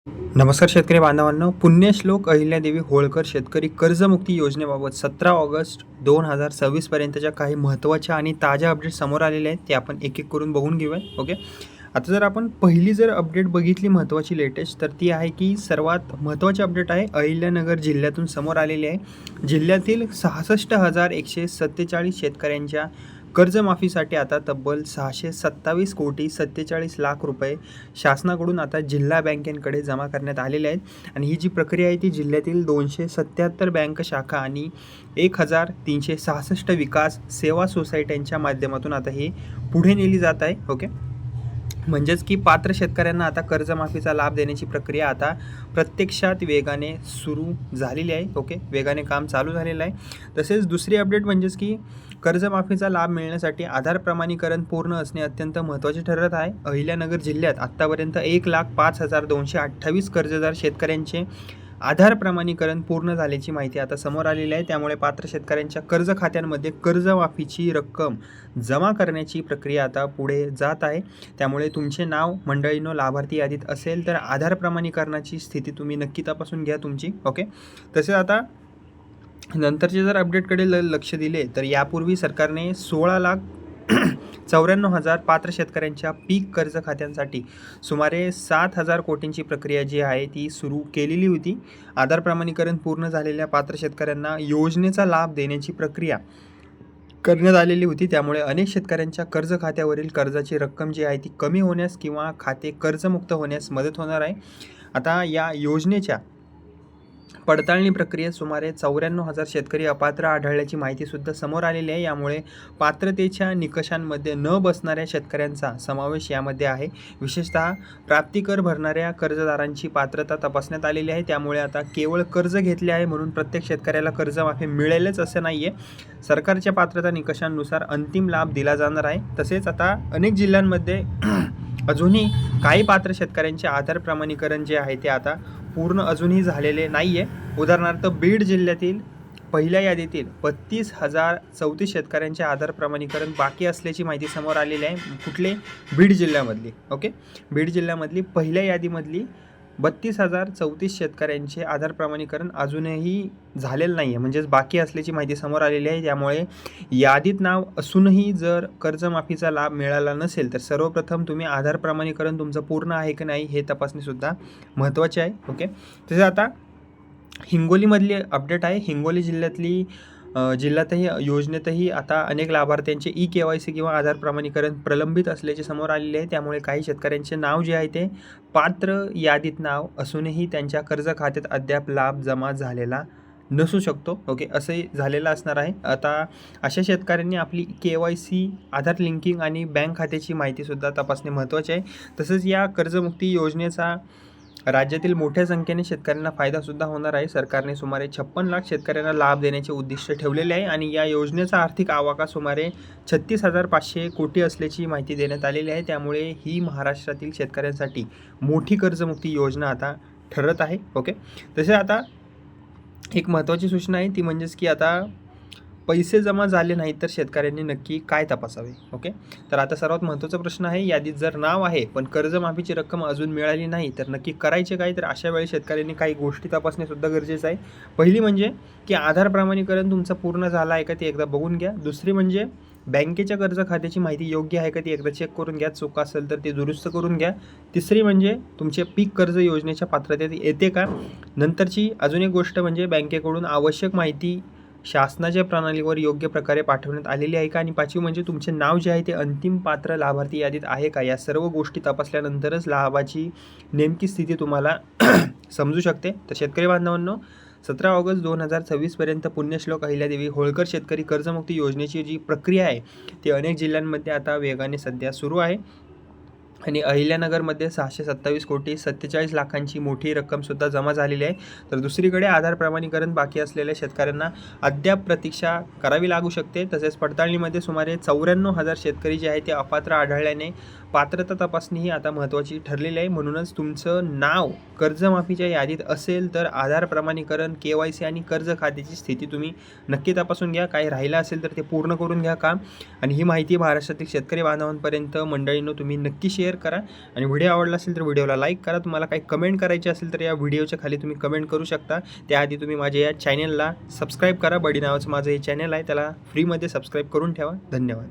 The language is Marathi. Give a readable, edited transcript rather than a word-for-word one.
नमस्कार शेतकरी बांधवांनो, पुण्यश्लोक अहिल्यादेवी होळकर शेतकरी कर्जमुक्ती योजनेबाबत 17 ऑगस्ट 2026 पर्यंतच्या काही महत्त्वाच्या आणि ताज्या अपडेट समोर आलेले आहेत. ते आपण एक एक करून बघून घेऊया. ओके, आता जर आपण पहिली अपडेट बघितली महत्त्वाची लेटेस्ट, तर ती आहे की सर्वात महत्त्वाची अपडेट आहे अहिल्यानगर जिल्ह्यातून समोर आलेली आहे. जिल्ह्यातील 66,147 शेतकऱ्यांच्या कर्जमाफीसाठी आता तब्बल 627 कोटी 47 लाख रुपये शासनाकडून आता जिल्हा बँकेकडे जमा करण्यात आलेले आहेत. आणि ही जी प्रक्रिया आहे ती जिल्ह्यातील 277 बँक शाखा आणि 1,366 विकास सेवा सोसायट्यांच्या माध्यमातून आता हे पुढे नेली जात आहे. ओके, म्हणजेच की पात्र शेतकऱ्यांना आता कर्जमाफीचा लाभ देण्याची प्रक्रिया आता प्रत्यक्षात वेगाने सुरू झालेली आहे. ओके, वेगाने काम चालू झालेलं आहे. तसेच दुसरी अपडेट म्हणजेच की कर्जमाफीचा लाभ मिळण्यासाठी आधार प्रमाणीकरण पूर्ण असणे अत्यंत महत्त्वाचे ठरत आहे. अहिल्यानगर जिल्ह्यात आत्तापर्यंत 1,05,228 कर्जदार शेतकऱ्यांचे आधार प्रमाणीकरण पूर्ण झाल्याची माहिती आता समोर आलेली आहे. त्यामुळे पात्र शेतकऱ्यांच्या कर्ज खात्यांमध्ये कर्जमाफीची रक्कम जमा करण्याची प्रक्रिया आता पुढे जात आहे. त्यामुळे तुमचे नाव मंडळींनो लाभार्थी यादीत असेल तर आधार प्रमाणीकरणाची स्थिती तुम्ही नक्की तपासून घ्या तुमची. ओके, तसेच आता नंतरचे जर अपडेटकडे लक्ष दिले तर यापूर्वी सरकारने 16,94,000 पात्र शेतकऱ्यांच्या पीक कर्ज खात्यांसाठी सुमारे 7,000 कोटींची प्रक्रिया जी आहे ती सुरू केलेली होती. आधार प्रमाणीकरण पूर्ण झालेल्या पात्र शेतकऱ्यांना योजनेचा लाभ देण्याची प्रक्रिया करण्यात आलेली होती. त्यामुळे अनेक शेतकऱ्यांच्या कर्ज खात्यावरील कर्जाची रक्कम जी आहे ती कमी होण्यास किंवा खाते कर्जमुक्त होण्यास मदत होणार आहे. आता या योजनेच्या पडताळणी प्रक्रियेत सुमारे 94,000 शेतकरी अपात्र आढळल्याची माहितीसुद्धा समोर आलेली आहे. यामुळे पात्रतेच्या निकषांमध्ये न बसणाऱ्या शेतकऱ्यांचा समावेश यामध्ये आहे. विशेषतः प्राप्तिकर भरणाऱ्या कर्जदारांची पात्रता तपासण्यात आलेली आहे. त्यामुळे आता केवळ कर्ज घेतले आहे म्हणून प्रत्येक शेतकऱ्याला कर्जमाफी मिळेलच असं नाही आहे. सरकारच्या पात्रता निकषांनुसार अंतिम लाभ दिला जाणार आहे. तसेच आता अनेक जिल्ह्यांमध्ये अजूनही काही पात्र शेतकऱ्यांचे आधार प्रमाणीकरण जे आहे ते आता पूर्ण अजूनही झालेले नाही आहे. उदाहरणार्थ बीड जिल्ह्यातील पहिल्या यादीतील 32,034 शेतकऱ्यांचे आधार प्रमाणीकरण बाकी असल्याची माहिती समोर आलेली आहे. कुठले? बीड जिल्ह्यामधली. ओके, बीड जिल्ह्यामधली पहिल्या यादीमधली 32,034 शेतकऱ्यांचे आधार प्रमाणीकरण अजूनही झालेलं नाही आहे, म्हणजेच बाकी असल्याची माहिती समोर आलेली आहे. त्यामुळे यादीत नाव असूनही जर कर्जमाफीचा लाभ मिळाला नसेल तर सर्वप्रथम तुम्ही आधार प्रमाणीकरण तुमचं पूर्ण आहे की नाही हे तपासणीसुद्धा महत्त्वाचे आहे. ओके, तसेच आता हिंगोलीमधली अपडेट आहे. हिंगोली जिल्ह्यातही योजनेतही आता अनेक लाभार्थ्यांचे KYC किंवा आधार प्रमाणीकरण प्रलंबित असल्याचे समोर आलेले आहे. त्यामुळे काही शेतकऱ्यांचे नाव जे आहे ते पात्र यादीत नाव असूनही त्यांच्या कर्ज खात्यात अद्याप लाभ जमा झालेला नसू शकतो. ओके, असंही झालेलं असणार आहे. आता अशा शेतकऱ्यांनी आपली KYC, आधार लिंकिंग आणि बँक खात्याची माहितीसुद्धा तपासणे महत्त्वाचे आहे. तसंच या कर्जमुक्ती योजनेचा राज्यातील मोठ्या संख्येने शेतकऱ्यांना फायदासुद्धा होणार आहे. सरकारने सुमारे 56 लाख शेतकऱ्यांना लाभ देण्याचे उद्दिष्ट ठेवलेले आहे आणि या योजनेचा आर्थिक आवाका सुमारे 36,500 कोटी असल्याची माहिती देण्यात आलेली आहे. त्यामुळे ही महाराष्ट्रातील शेतकऱ्यांसाठी मोठी कर्जमुक्ती योजना आता ठरत आहे. ओके, तसे आता एक महत्त्वाची सूचना आहे ती म्हणजेच की आता पैसे जमा झाले नाहीत तर शेतकऱ्यांनी नक्की काय तपासावे. ओके, तर आता सर्वात महत्त्वाचा प्रश्न आहे, यादीत जर नाव आहे पण कर्जमाफीची रक्कम अजून मिळाली नाही तर नक्की करायचे काय? तर अशा वेळी शेतकऱ्यांनी काही गोष्टी तपासणेसुद्धा गरजेचं आहे. पहिली म्हणजे की आधार प्रमाणीकरण तुमचं पूर्ण झालं आहे का ते एकदा बघून घ्या. दुसरी म्हणजे बँकेच्या कर्ज खात्याची माहिती योग्य आहे का ती एकदा चेक करून घ्या. चूक असेल तर ते दुरुस्त करून घ्या. तिसरी म्हणजे तुमचे पीक कर्ज योजनेच्या पात्रतेत येते का. नंतरची अजून एक गोष्ट म्हणजे बँकेकडून आवश्यक माहिती शासनाच्या प्रणालीवर योग्य प्रकारे पाठवण्यात आलेली आहे का. आणि पाचवी म्हणजे तुमचे नाव जे आहे ते अंतिम पात्र लाभार्थी यादीत आहे का. या सर्व गोष्टी तपासल्यानंतरच लाभाची नेमकी स्थिती तुम्हाला समजू शकते. तर शेतकरी बांधवांनो, 17 ऑगस्ट 2026 पर्यंत पुण्यश्लोक अहिल्यादेवी होळकर शेतकरी कर्जमुक्ती योजनेची जी प्रक्रिया आहे ती अनेक जिल्ह्यांमध्ये आता वेगाने सध्या सुरू आहे. आणि अहिल्यानगरमध्ये 627 कोटी 47 लाखांची मोठी रक्कमसुद्धा जमा झालेली आहे. तर दुसरीकडे आधार प्रमाणीकरण बाकी असलेल्या शेतकऱ्यांना अद्याप प्रतीक्षा करावी लागू शकते. तसेच पडताळणीमध्ये सुमारे 94,000 शेतकरी जे आहे ते अपात्र आढळल्याने पात्रता तपासणी ही आता महत्त्वाची ठरलेली आहे. म्हणूनच तुमचं नाव कर्जमाफीच्या यादीत असेल तर आधार प्रमाणीकरण, KYC आणि कर्ज खात्याची स्थिती तुम्ही नक्की तपासून घ्या. काही राहिलं असेल तर ते पूर्ण करून घ्या काम. आणि ही माहिती महाराष्ट्रातील शेतकरी बांधवांपर्यंत मंडळींनो तुम्ही नक्की शेअर करा. आणि व्हिडिओ आवडला असेल तर व्हिडिओला लाईक करा. तुम्हाला काही कमेंट करायची असेल तर या व्हिडिओच्या खाली तुम्ही कमेंट करू शकता. त्याआधी तुम्ही माझ्या या चॅनलला सबस्क्राईब करा. बडी नावाचं माझं हे चॅनल आहे, त्याला फ्रीमध्ये सबस्क्राईब करून ठेवा. धन्यवाद.